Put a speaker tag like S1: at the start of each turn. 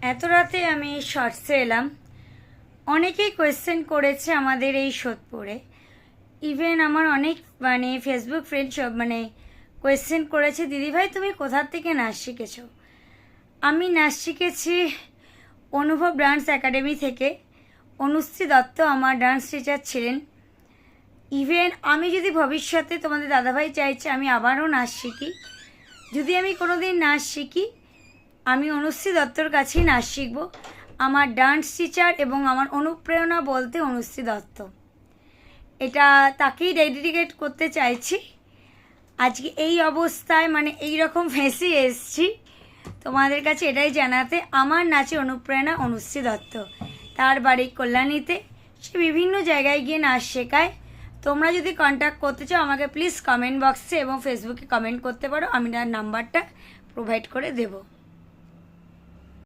S1: এত রাতে আমি শর্টসে এলাম। অনেকেই কোয়েশ্চেন করেছে আমাদের এই সোদপুরে। ইভেন আমার অনেক ফেসবুক ফ্রেন্ড সব কোয়েশ্চেন করেছে, দিদিভাই তুমি কোথা থেকে নাচ শিখেছো। আমি নাচ শিখেছি অনুভব ডান্স একাডেমি থেকে। অনুশ্রী দত্ত আমার ডান্স টিচার ছিলেন। ইভেন আমি যদি ভবিষ্যতে, তোমাদের দাদাভাই চাইছে আমি আবারও নাচ শিখি, যদি আমি কোনোদিন নাচ শিখি আমি অনুশ্রী দত্তর কাছেই নাচ শিখব। আমার ডান্স টিচার এবং আমার অনুপ্রেরণা বলতে অনুশ্রী দত্ত, এটা তাকেই ডেডিকেট করতে চাইছি। আজকে এই অবস্থায় এই রকম ফেঁসে এসছি তোমাদের কাছে এটাই জানাতে, আমার নাচে অনুপ্রেরণা অনুশ্রী দত্ত। তার বাড়ি কল্যাণীতে, সে বিভিন্ন জায়গায় গিয়ে নাচ শেখায়। তোমরা যদি কন্ট্যাক্ট করতে চাও আমাকে প্লিজ কমেন্ট বক্সে এবং ফেসবুকে কমেন্ট করতে পারো, আমি তার নাম্বারটা প্রোভাইড করে দেবো।